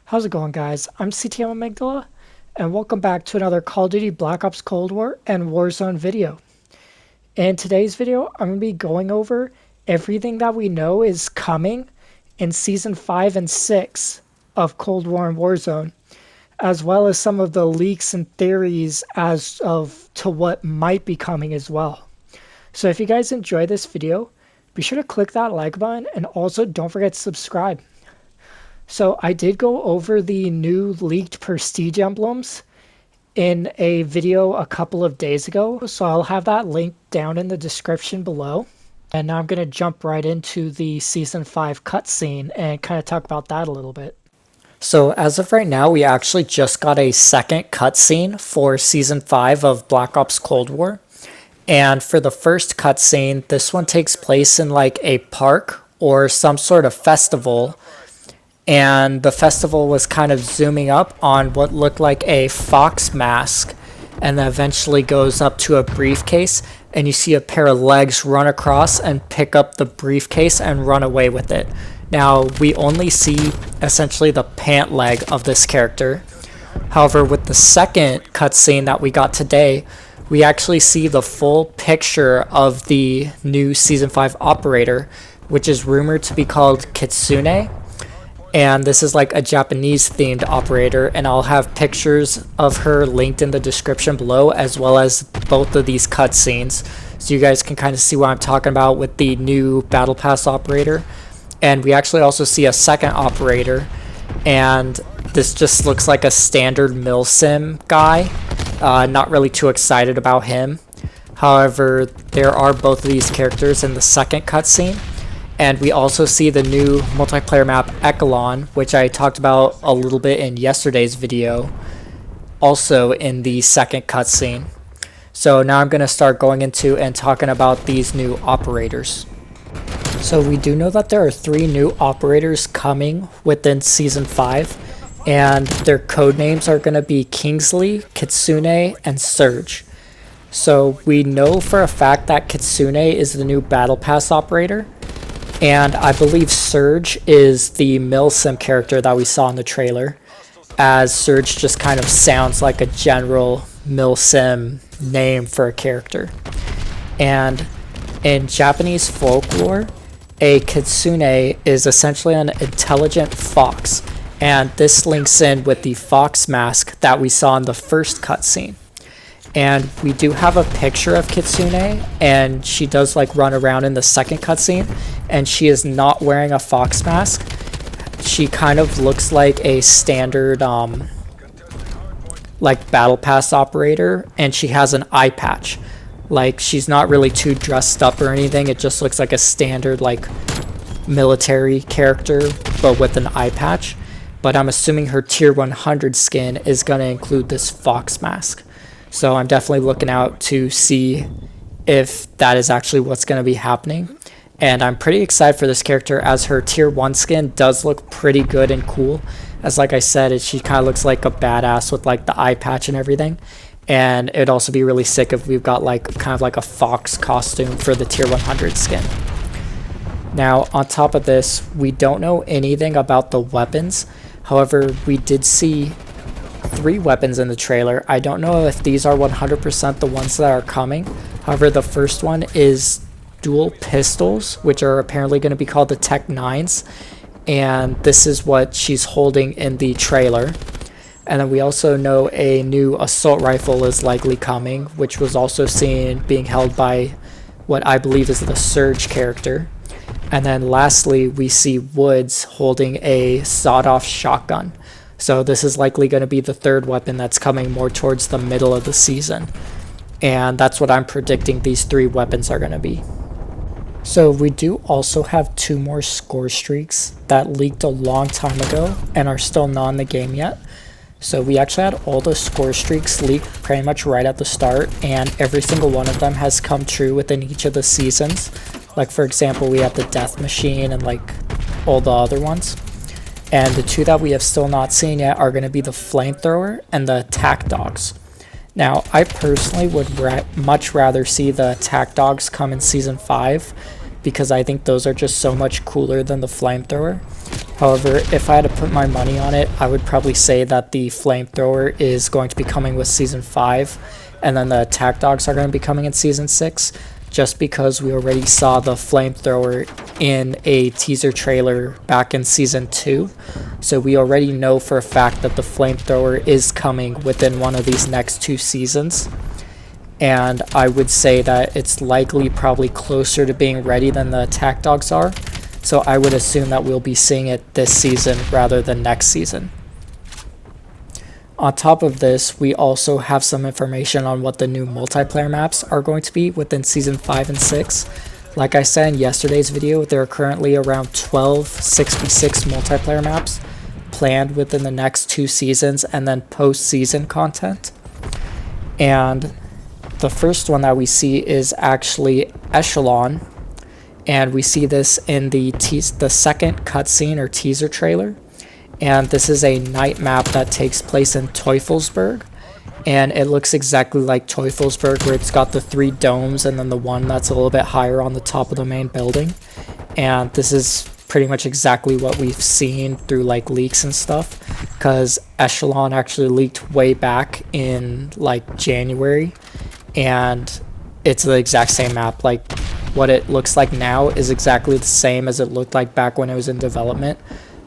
How's it going, guys? I'm CTM Amygdala, and welcome back to another Call of Duty Black Ops Cold War and Warzone video. In today's video, I'm going to be going over everything that we know is coming in Season 5 and 6 of Cold War and Warzone, as well as some of the leaks and theories as of to what might be coming as well. So if you guys enjoy this video, be sure to click that like button, and also don't forget to subscribe. So I did go over the new leaked prestige emblems in a video a couple of days ago, so I'll have that linked down in the description below. And now I'm going to jump right into the Season 5 cutscene and kind of talk about that a little bit. So as of right now, we actually just got a second cutscene for Season 5 of Black Ops Cold War. And for the first cutscene, this one takes place in like a park or some sort of festival. And the festival was kind of zooming up on what looked like a fox mask, and then eventually goes up to a briefcase, and you see a pair of legs run across and pick up the briefcase and run away with it. Now, we only see essentially the pant leg of this character. However, with the second cutscene that we got today, we actually see the full picture of the new Season 5 operator, which is rumored to be called Kitsune. And this is like a Japanese themed operator, and I'll have pictures of her linked in the description below, as well as both of these cutscenes, so you guys can kind of see what I'm talking about with the new Battle Pass operator. And we actually also see a second operator, and this just looks like a standard milsim guy. Not really too excited about him. However, there are both of these characters in the second cutscene. And we also see the new multiplayer map Echelon, which I talked about a little bit in yesterday's video, also in the second cutscene. So now I'm going to start going into and talking about these new operators. So we do know that there are 3 new operators coming within Season 5, and their code names are going to be Kingsley, Kitsune, and Surge. So we know for a fact that Kitsune is the new Battle Pass operator. And I believe Surge is the milsim character that we saw in the trailer, as Surge just kind of sounds like a general milsim name for a character. And in Japanese folklore, a kitsune is essentially an intelligent fox, and this links in with the fox mask that we saw in the first cutscene. And we do have a picture of Kitsune, and she does like run around in the second cutscene, and she is not wearing a fox mask. She kind of looks like a standard like Battle Pass operator, and she has an eye patch. Like, she's not really too dressed up or anything. It just looks like a standard like military character, but with an eye patch. But I'm assuming her tier 100 skin is going to include this fox mask. So I'm definitely looking out to see if that is actually what's going to be happening. And I'm pretty excited for this character, as her tier 1 skin does look pretty good and cool. As like I said, she kind of looks like a badass with like the eye patch and everything. And it'd also be really sick if we've got like kind of like a fox costume for the tier 100 skin. Now on top of this, we don't know anything about the weapons. However, we did see 3 weapons in the trailer. I don't know if these are 100% the ones that are coming. However, the first one is dual pistols, which are apparently going to be called the Tech 9s, and this is what she's holding in the trailer. And then we also know a new assault rifle is likely coming, which was also seen being held by what I believe is the Surge character. And then lastly, we see Woods holding a sawed-off shotgun. So this is likely going to be the third weapon that's coming more towards the middle of the season. And that's what I'm predicting these 3 weapons are going to be. So we do also have 2 more Scorestreaks that leaked a long time ago and are still not in the game yet. So we actually had all the Scorestreaks leaked pretty much right at the start, and every single one of them has come true within each of the seasons. Like, for example, we have the Death Machine and like all the other ones. And the 2 that we have still not seen yet are going to be the Flamethrower and the Attack Dogs. Now, I personally would much rather see the Attack Dogs come in Season 5, because I think those are just so much cooler than the flamethrower. However, if I had to put my money on it, I would probably say that the flamethrower is going to be coming with Season 5, and then the attack dogs are going to be coming in Season 6, just because we already saw the flamethrower in a teaser trailer back in Season 2. So we already know for a fact that the flamethrower is coming within one of these next 2 seasons. And I would say that it's likely probably closer to being ready than the attack dogs are. So I would assume that we'll be seeing it this season rather than next season. On top of this, we also have some information on what the new multiplayer maps are going to be within Season 5 and 6. Like I said in yesterday's video, there are currently around 12 6v6 multiplayer maps planned within the next 2 seasons and then post-season content. And the first one that we see is actually Echelon, and we see this in the second cutscene or teaser trailer. And this is a night map that takes place in Teufelsberg, and it looks exactly like Teufelsberg, where it's got the 3 domes and then the one that's a little bit higher on the top of the main building. And this is pretty much exactly what we've seen through like leaks and stuff, because Echelon actually leaked way back in like January, and it's the exact same map. Like what it looks like now is exactly the same as it looked like back when it was in development.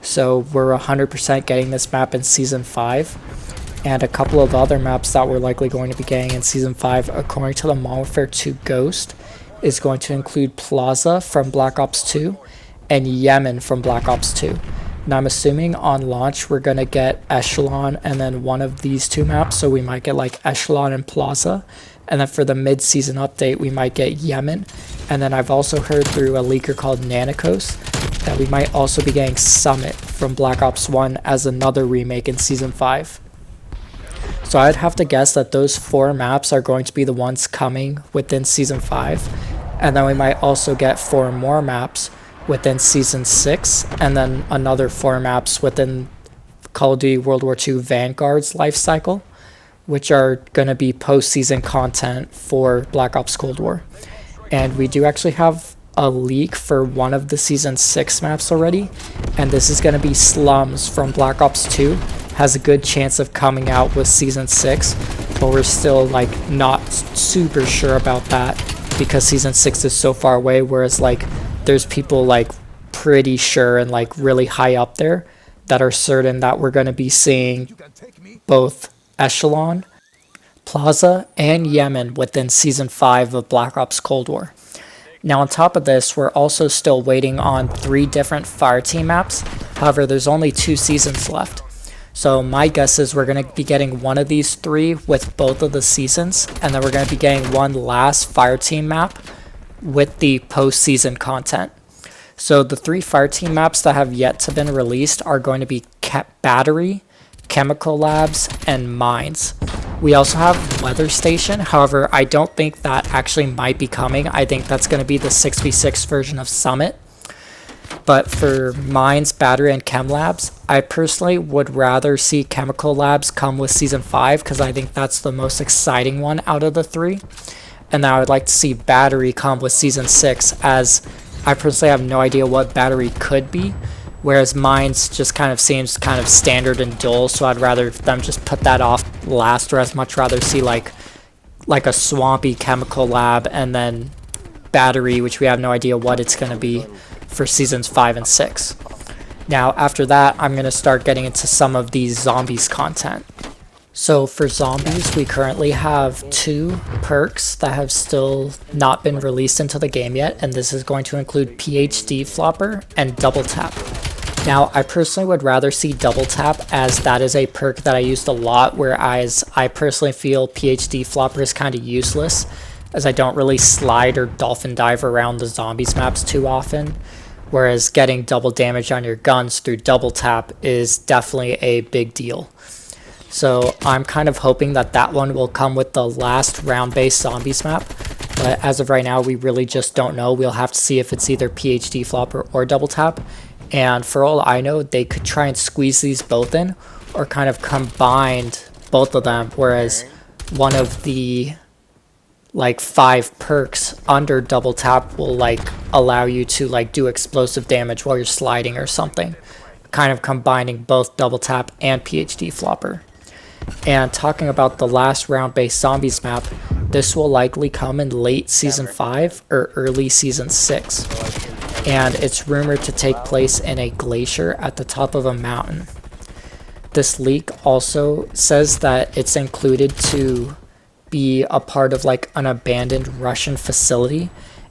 So we're 100% getting this map in Season 5, and a couple of other maps that we're likely going to be getting in Season 5, according to the Modern Warfare 2 Ghost, is going to include Plaza from Black Ops 2 and Yemen from Black Ops 2. Now I'm assuming on launch we're going to get Echelon and then one of these 2 maps, so we might get like Echelon and Plaza, and then for the mid-season update we might get Yemen, and then I've also heard through a leaker called Nanikos that we might also be getting Summit from Black Ops 1 as another remake in Season 5. So I'd have to guess that those 4 maps are going to be the ones coming within Season 5, and then we might also get 4 more maps within Season 6, and then another 4 maps within Call of Duty World War II Vanguard's life cycle, which are going to be post-season content for Black Ops Cold War. And we do actually have a leak for one of the Season 6 maps already, and this is going to be Slums from Black Ops 2. Has a good chance of coming out with Season 6, but we're still like not super sure about that because Season 6 is so far away, whereas like there's people like pretty sure and like really high up there that are certain that we're going to be seeing both Echelon, Plaza, and Yemen within Season 5 of Black Ops Cold War. Now on top of this, we're also still waiting on 3 different Fireteam maps. However, there's only 2 seasons left. So my guess is we're going to be getting one of these 3 with both of the seasons, and then we're going to be getting one last Fireteam map with the post-season content. So the 3 Fireteam maps that have yet to been released are going to be Battery, Chemical Labs, and Mines. We also have Weather Station. However, I don't think that actually might be coming. I think that's going to be the 6v6 version of Summit. But for Mines, Battery, and Chem Labs, I personally would rather see Chemical Labs come with Season 5 because I think that's the most exciting one out of the 3. And then I would like to see Battery come with Season 6, as I personally have no idea what Battery could be, whereas Mines just kind of seems kind of standard and dull, so I'd rather them just put that off last, or I'd much rather see like a swampy Chemical Lab and then Battery, which we have no idea what it's going to be, for Seasons 5 and 6. Now after that, I'm going to start getting into some of the Zombies content. So for Zombies, we currently have 2 perks that have still not been released into the game yet, and this is going to include PhD Flopper and Double Tap. Now, I personally would rather see Double Tap, as that is a perk that I used a lot, whereas I personally feel PhD Flopper is kind of useless, as I don't really slide or dolphin dive around the Zombies maps too often, whereas getting double damage on your guns through Double Tap is definitely a big deal. So I'm kind of hoping that that one will come with the last round-based Zombies map, but as of right now, we really just don't know. We'll have to see if it's either PhD Flopper or Double Tap, and for all I know, they could try and squeeze these both in, or kind of combined both of them, whereas one of the like 5 perks under double tap will like allow you to like do explosive damage while you're sliding or something, kind of combining both double tap and PhD flopper. And talking about the last round-based zombies map, this will likely come in late season 5 or early season 6, and it's rumored to take place in a glacier at the top of a mountain. This leak also says that it's included to be a part of like an abandoned Russian facility,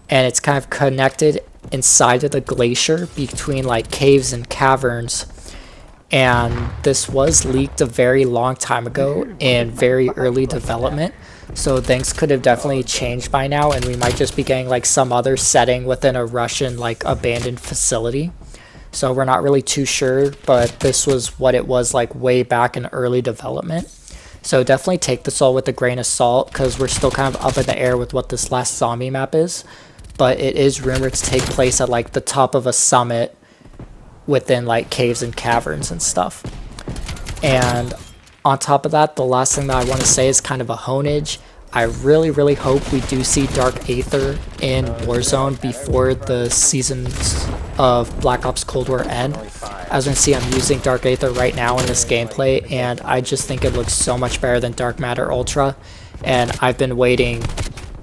and it's kind of connected inside of the glacier between like caves and caverns. And this was leaked a very long time ago in very early development, so things could have definitely changed by now, and we might just be getting like some other setting within a Russian like abandoned facility. So we're not really too sure, but this was what it was like way back in early development. So definitely take this all with a grain of salt, because we're still kind of up in the air with what this last zombie map is. But it is rumored to take place at like the top of a summit within like caves and caverns and stuff. And on top of that, the last thing that I want to say is kind of a honage. I really hope we do see Dark Aether in Warzone before the seasons of Black Ops Cold War end. As you can see, I'm using Dark Aether right now in this gameplay, and I just think it looks so much better than Dark Matter Ultra. And I've been waiting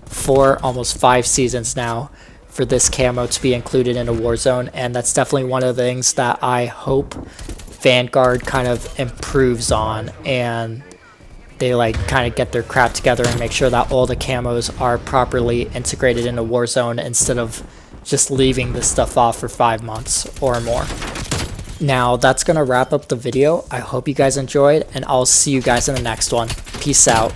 for almost 5 seasons now for this camo to be included in a Warzone, and that's definitely one of the things that I hope Vanguard kind of improves on, and they like kind of get their crap together and make sure that all the camos are properly integrated into Warzone instead of just leaving this stuff off for 5 months or more. Now that's gonna wrap up the video. I hope you guys enjoyed, and I'll see you guys in the next one. Peace out.